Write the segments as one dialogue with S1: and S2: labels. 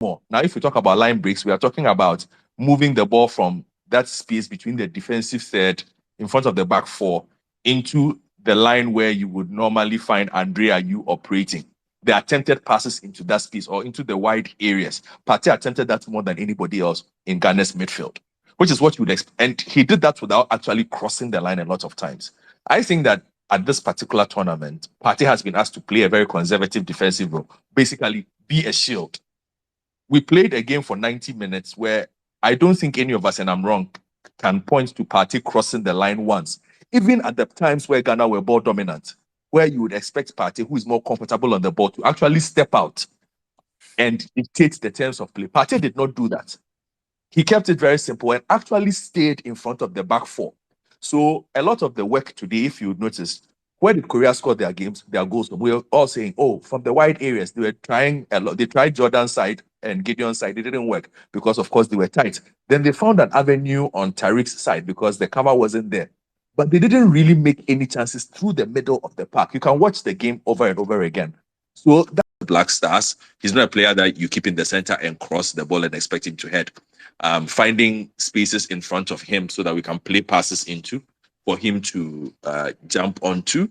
S1: more. Now, if we talk about line breaks, we are talking about moving the ball from that space between the defensive third in front of the back four into the line where you would normally find Andrea you operating. The attempted passes into that space or into the wide areas. Partey attempted that more than anybody else in Ghana's midfield, which is what you would expect. And he did that without actually crossing the line a lot of times. I think that at this particular tournament, Partey has been asked to play a very conservative defensive role, basically be a shield. We played a game for 90 minutes where I don't think any of us, and I'm wrong, can point to Partey crossing the line once. Even at the times where Ghana were ball dominant, where you would expect Partey, who is more comfortable on the ball, to actually step out and dictate the terms of play. Partey did not do that. He kept it very simple and actually stayed in front of the back four. So a lot of the work today, if you notice, where did Korea score their goals? We were all saying, oh, from the wide areas, they were trying a lot. They tried Jordan's side and Gideon's side. It didn't work because, of course, they were tight. Then they found an avenue on Tariq's side because the cover wasn't there. But they didn't really make any chances through the middle of the park. You can watch the game over and over again. So that's Black Stars. He's not a player that you keep in the center and cross the ball and expect him to head. Finding spaces in front of him so that we can play passes into for him to jump onto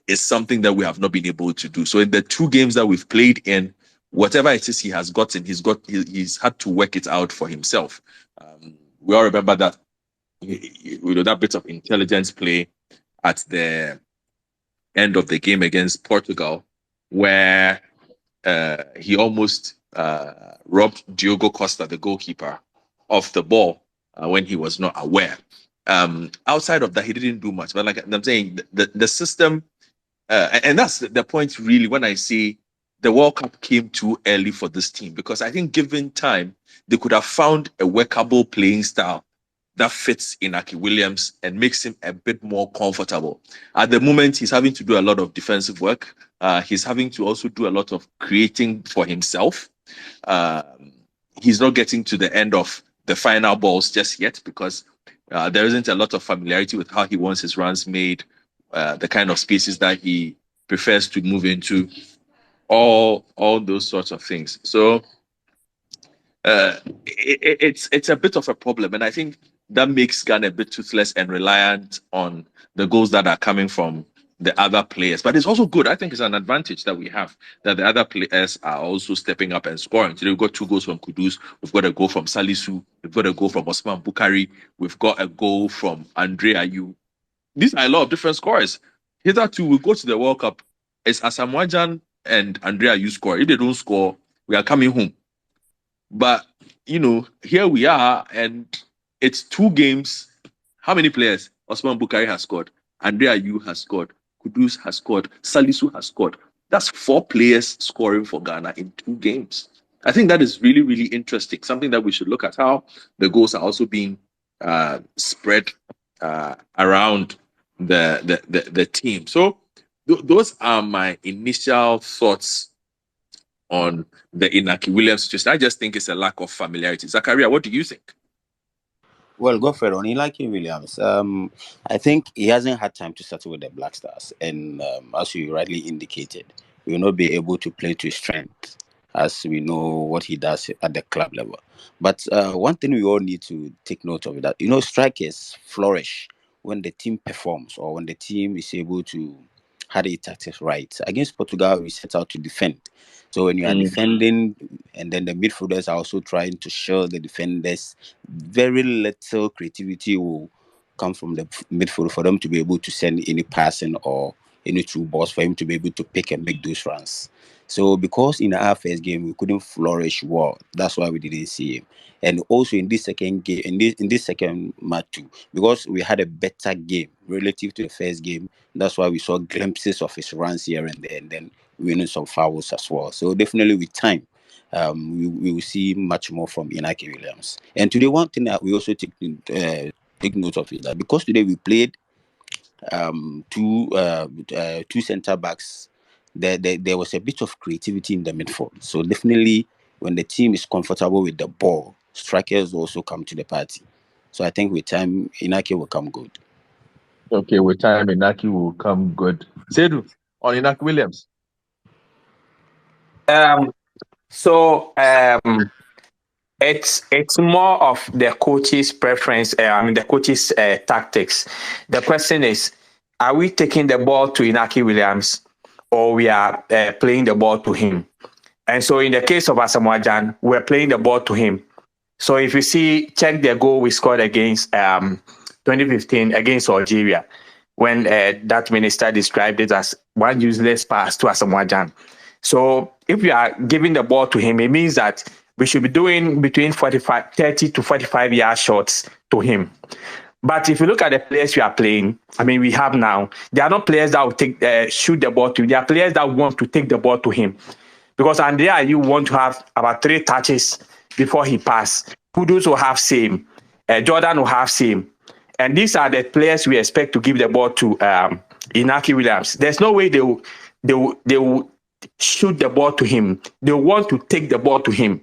S1: is something that we have not been able to do. So in the two games that we've played in, whatever it is he has gotten, he's had to work it out for himself. We all remember that that bit of intelligence play at the end of the game against Portugal, where he almost robbed Diogo Costa, the goalkeeper, of the ball when he was not aware. Outside of that, he didn't do much. But like I'm saying, the system, and that's the point really when I say the World Cup came too early for this team, because I think given time, they could have found a workable playing style that fits Inaki Williams and makes him a bit more comfortable. At the moment, he's having to do a lot of defensive work. He's having to also do a lot of creating for himself. He's not getting to the end of the final balls just yet because there isn't a lot of familiarity with how he wants his runs made, the kind of spaces that he prefers to move into, all those sorts of things. So it's a bit of a problem, and I think that makes Ghana a bit toothless and reliant on the goals that are coming from the other players. But it's also good. I think it's an advantage that we have that the other players are also stepping up and scoring. Today we've got 2 goals from Kudus. We've got a goal from Salisu. We've got a goal from Osman Bukari. We've got a goal from Andre Ayew. These are a lot of different scorers. Hitherto, we go to the World Cup. It's Asamoah and Andre Ayew score. If they don't score, we are coming home. But, here we are, and it's 2 games. How many players? Osman Bukari has scored. Andre Ayew has scored. Kudus has scored. Salisu has scored. That's 4 players scoring for Ghana in 2 games. I think that is really, really interesting. Something that we should look at, how the goals are also being spread around the team. So those are my initial thoughts on the Inaki Williams situation. I just think it's a lack of familiarity. Zakaria, what do you think?
S2: Well, go for it on Inaki Williams. I think he hasn't had time to settle with the Black Stars, and as you rightly indicated, he will not be able to play to his strength, as we know what he does at the club level. But one thing we all need to take note of is that strikers flourish when the team performs or when the team is able to had its tactics right. Against Portugal, we set out to defend. So when you are defending, and then the midfielders are also trying to shield the defenders, very little creativity will come from the midfield for them to be able to send any passing or any through balls for him to be able to pick and make those runs. So because in our first game we couldn't flourish well, that's why we didn't see him. And also in this second game, in this second match too, because we had a better game relative to the first game, that's why we saw glimpses of his runs here and there, and then winning some fouls as well. So definitely with time, we will see much more from Inaki Williams. And today, one thing that we also take note of is that because today we played two center backs, there was a bit of creativity in the midfield. So definitely, when the team is comfortable with the ball, strikers also come to the party. So I think with time, Inaki will come good.
S1: Okay, with time, Inaki will come good. Sedu, on Inaki Williams.
S3: So it's more of the coach's preference. The coach's tactics. The question is, are we taking the ball to Inaki Williams, or we are playing the ball to him? And so in the case of Asamoah Gyan, we're playing the ball to him. So if you see, check the goal we scored against 2015 against Algeria, when that minister described it as one useless pass to Asamoah Gyan. So if we are giving the ball to him, it means that we should be doing between 30 to 45 yard shots to him. But if you look at the players we are playing, we have now, they are not players that will shoot the ball to him. They are players that want to take the ball to him. Because Andrea, you want to have about 3 touches before he pass. Kudus will have same. Jordan will have same. And these are the players we expect to give the ball to Inaki Williams. There's no way they will shoot the ball to him. They want to take the ball to him.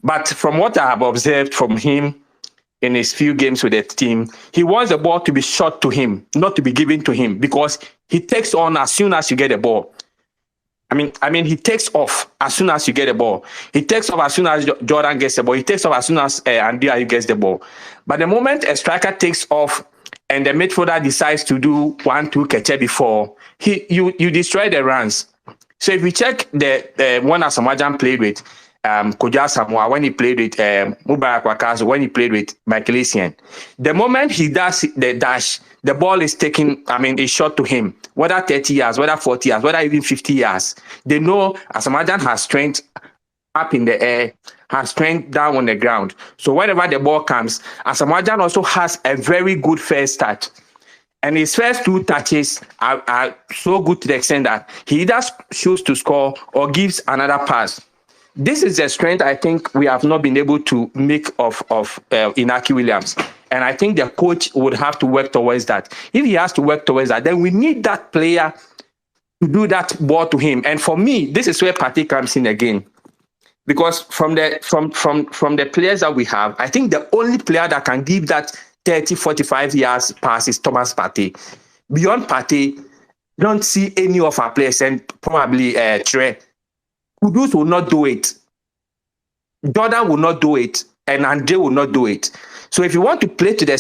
S3: But from what I have observed from him in his few games with the team, he wants the ball to be shot to him, not to be given to him, because he takes on as soon as you get the ball. He takes off as soon as you get the ball. He takes off as soon as Jordan gets the ball. He takes off as soon as Andrea gets the ball. But the moment a striker takes off and the midfielder decides to do 1-2 catch before, you destroy the runs. So if we check the one Asamoah Gyan played with Kojo Asamoah, when he played with Mubarak Wakaso, when he played with Michael Essien, the moment he does the dash, the ball is taken, is shot to him, whether 30 yards, whether 40 yards, whether even 50 yards. They know Asamoah Gyan has strength up in the air, has strength down on the ground. So whenever the ball comes, Asamoah Gyan also has a very good first touch. And his first 2 touches are so good to the extent that he either shoots to score or gives another pass. This is the strength I think we have not been able to make of Inaki Williams. And I think the coach would have to work towards that. If he has to work towards that, then we need that player to do that ball to him. And for me, this is where Partey comes in again. Because from the players that we have, I think the only player that can give that 30, 45 yards pass is Thomas Partey. Beyond Partey, don't see any of our players, and probably Trey. Kudus will not do it. Jordan will not do it. And Andre will not do it. So if you want to play to the